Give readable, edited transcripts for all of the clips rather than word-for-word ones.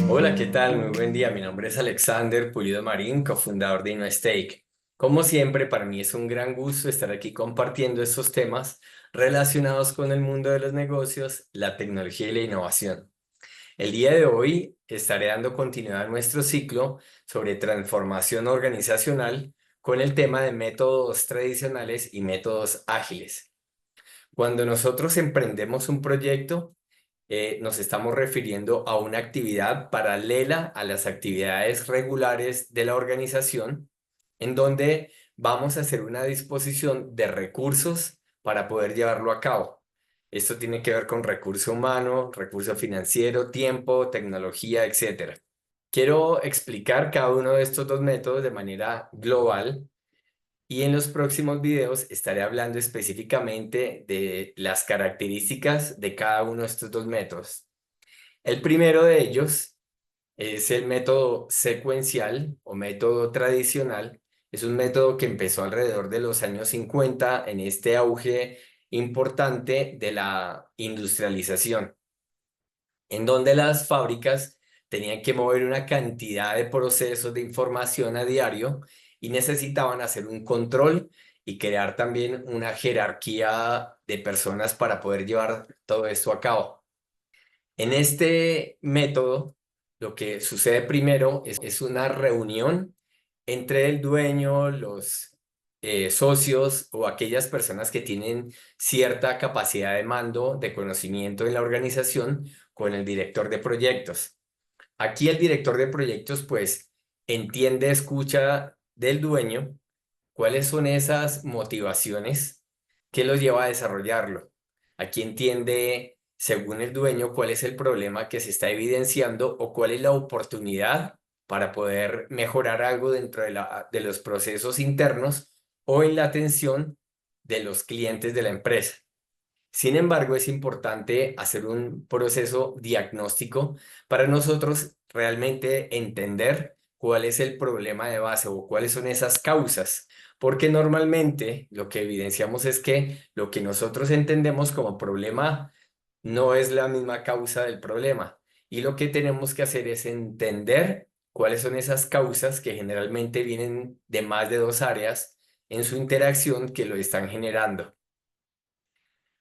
Hola, ¿qué tal? Muy buen día. Mi nombre es Alexander Pulido Marín, cofundador de InnoStake. Como siempre, para mí es un gran gusto estar aquí compartiendo estos temas relacionados con el mundo de los negocios, la tecnología y la innovación. El día de hoy estaré dando continuidad a nuestro ciclo sobre transformación organizacional con el tema de métodos tradicionales y métodos ágiles. Cuando nosotros emprendemos un proyecto, nos estamos refiriendo a una actividad paralela a las actividades regulares de la organización, en donde vamos a hacer una disposición de recursos para poder llevarlo a cabo. Esto tiene que ver con recurso humano, recurso financiero, tiempo, tecnología, etcétera. Quiero explicar cada uno de estos dos métodos de manera global y en los próximos videos estaré hablando específicamente de las características de cada uno de estos dos métodos. El primero de ellos es el método secuencial o método tradicional. Es un método que empezó alrededor de los años 50 en este auge importante de la industrialización, en donde las fábricas tenían que mover una cantidad de procesos de información a diario y necesitaban hacer un control y crear también una jerarquía de personas para poder llevar todo esto a cabo. En este método, lo que sucede primero es una reunión entre el dueño, los socios o aquellas personas que tienen cierta capacidad de mando, de conocimiento en la organización, con el director de proyectos. Aquí el director de proyectos, pues, entiende, escucha del dueño cuáles son esas motivaciones que los lleva a desarrollarlo. Aquí entiende, según el dueño, cuál es el problema que se está evidenciando o cuál es la oportunidad para poder mejorar algo dentro de los procesos internos o en la atención de los clientes de la empresa. Sin embargo, es importante hacer un proceso diagnóstico para nosotros realmente entender cuál es el problema de base o cuáles son esas causas, porque normalmente lo que evidenciamos es que lo que nosotros entendemos como problema no es la misma causa del problema. Y lo que tenemos que hacer es entender cuáles son esas causas que generalmente vienen de más de dos áreas en su interacción que lo están generando.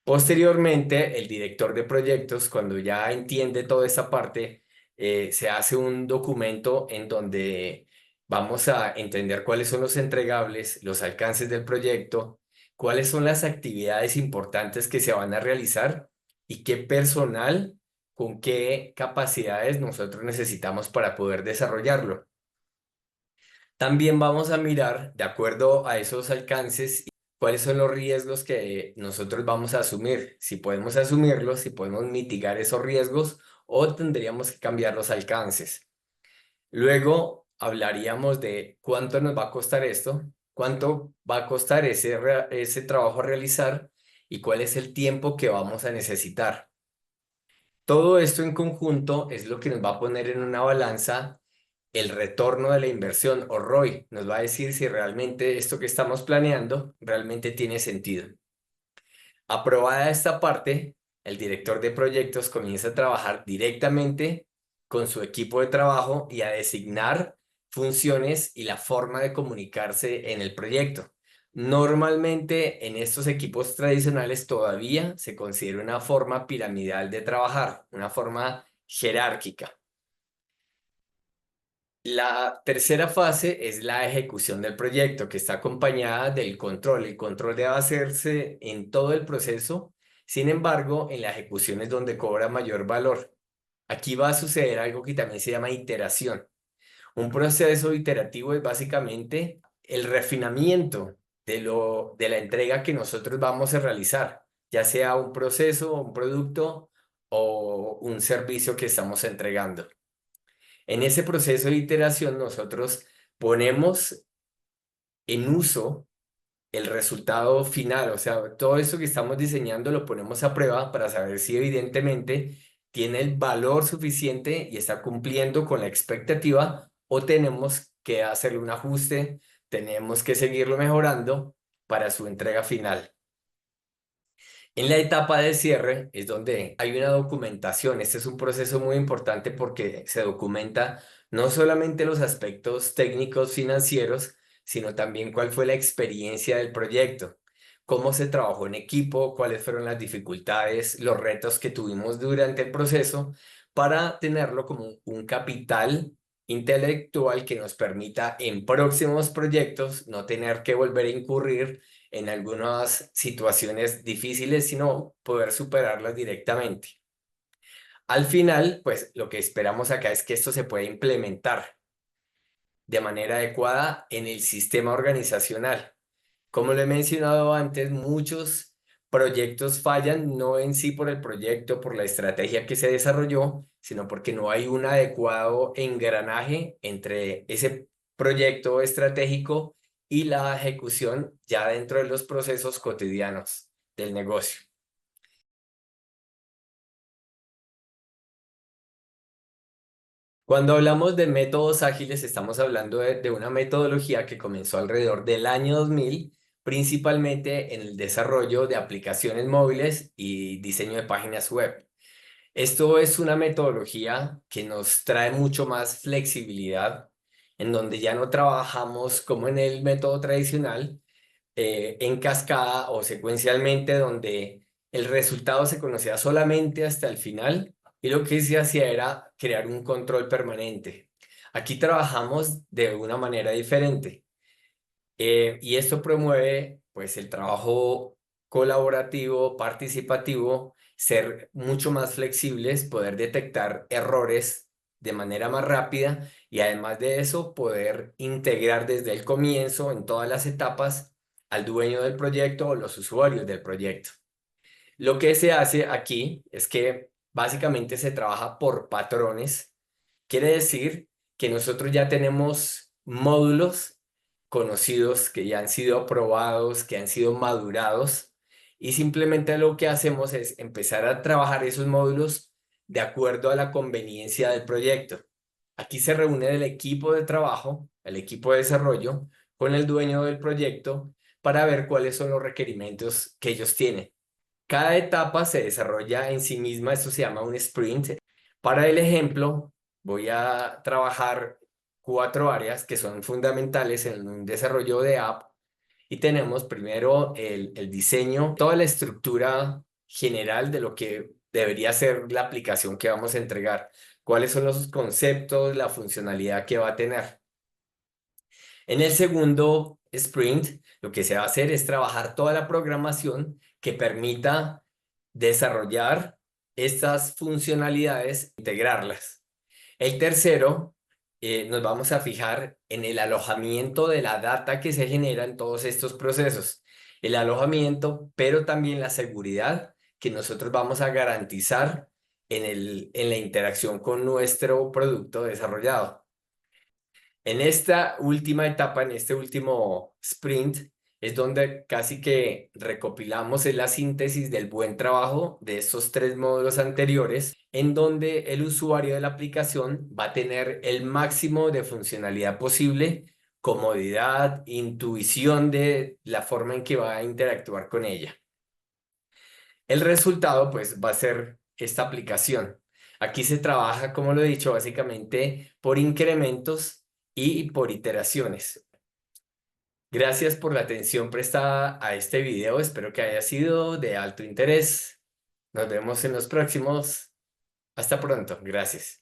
Posteriormente, el director de proyectos, cuando ya entiende toda esa parte, se hace un documento en donde vamos a entender cuáles son los entregables, los alcances del proyecto, cuáles son las actividades importantes que se van a realizar y qué personal, con qué capacidades nosotros necesitamos para poder desarrollarlo. También vamos a mirar, de acuerdo a esos alcances, cuáles son los riesgos que nosotros vamos a asumir, si podemos asumirlos, si podemos mitigar esos riesgos o tendríamos que cambiar los alcances. Luego hablaríamos de cuánto nos va a costar esto, cuánto va a costar ese trabajo a realizar y cuál es el tiempo que vamos a necesitar. Todo esto en conjunto es lo que nos va a poner en una balanza el retorno de la inversión o ROI. Nos va a decir si realmente esto que estamos planeando realmente tiene sentido. Aprobada esta parte, el director de proyectos comienza a trabajar directamente con su equipo de trabajo y a designar funciones y la forma de comunicarse en el proyecto. Normalmente en estos equipos tradicionales todavía se considera una forma piramidal de trabajar, una forma jerárquica. La tercera fase es la ejecución del proyecto, que está acompañada del control. El control debe hacerse en todo el proceso, sin embargo, en la ejecución es donde cobra mayor valor. Aquí va a suceder algo que también se llama iteración. Un proceso iterativo es básicamente el refinamiento de la entrega que nosotros vamos a realizar, ya sea un proceso, un producto o un servicio que estamos entregando. En ese proceso de iteración nosotros ponemos en uso el resultado final, o sea, todo eso que estamos diseñando lo ponemos a prueba para saber si evidentemente tiene el valor suficiente y está cumpliendo con la expectativa o tenemos que hacerle un ajuste, tenemos que seguirlo mejorando para su entrega final. En la etapa de cierre es donde hay una documentación. Este es un proceso muy importante porque se documenta no solamente los aspectos técnicos financieros, sino también cuál fue la experiencia del proyecto, cómo se trabajó en equipo, cuáles fueron las dificultades, los retos que tuvimos durante el proceso, para tenerlo como un capital intelectual que nos permita en próximos proyectos no tener que volver a incurrir en algunas situaciones difíciles, sino poder superarlas directamente. Al final, pues lo que esperamos acá es que esto se pueda implementar de manera adecuada en el sistema organizacional. Como lo he mencionado antes, muchos proyectos fallan no en sí por el proyecto, por la estrategia que se desarrolló, sino porque no hay un adecuado engranaje entre ese proyecto estratégico y la ejecución ya dentro de los procesos cotidianos del negocio. Cuando hablamos de métodos ágiles, estamos hablando de una metodología que comenzó alrededor del año 2000, principalmente en el desarrollo de aplicaciones móviles y diseño de páginas web. Esto es una metodología que nos trae mucho más flexibilidad, en donde ya no trabajamos como en el método tradicional, en cascada o secuencialmente, donde el resultado se conocía solamente hasta el final y lo que se hacía era crear un control permanente. Aquí trabajamos de una manera diferente. Y esto promueve pues el trabajo colaborativo, participativo, ser mucho más flexibles, poder detectar errores de manera más rápida y además de eso poder integrar desde el comienzo en todas las etapas al dueño del proyecto o los usuarios del proyecto. Lo que se hace aquí es que básicamente se trabaja por patrones. Quiere decir que nosotros ya tenemos módulos conocidos que ya han sido probados, que han sido madurados, y simplemente lo que hacemos es empezar a trabajar esos módulos de acuerdo a la conveniencia del proyecto. Aquí se reúne el equipo de trabajo, el equipo de desarrollo, con el dueño del proyecto para ver cuáles son los requerimientos que ellos tienen. Cada etapa se desarrolla en sí misma, esto se llama un sprint. Para el ejemplo, voy a trabajar cuatro áreas que son fundamentales en un desarrollo de app y tenemos primero el diseño, toda la estructura general de lo que debería ser la aplicación que vamos a entregar, cuáles son los conceptos, la funcionalidad que va a tener. En el segundo sprint, lo que se va a hacer es trabajar toda la programación que permita desarrollar estas funcionalidades, integrarlas. El tercero, nos vamos a fijar en el alojamiento de la data que se genera en todos estos procesos. El alojamiento, pero también la seguridad que nosotros vamos a garantizar en la interacción con nuestro producto desarrollado. En esta última etapa, en este último sprint, es donde casi que recopilamos la síntesis del buen trabajo de estos tres módulos anteriores, en donde el usuario de la aplicación va a tener el máximo de funcionalidad posible, comodidad, intuición de la forma en que va a interactuar con ella. El resultado, pues, va a ser esta aplicación. Aquí se trabaja, como lo he dicho, básicamente por incrementos y por iteraciones. Gracias por la atención prestada a este video. Espero que haya sido de alto interés. Nos vemos en los próximos. Hasta pronto. Gracias.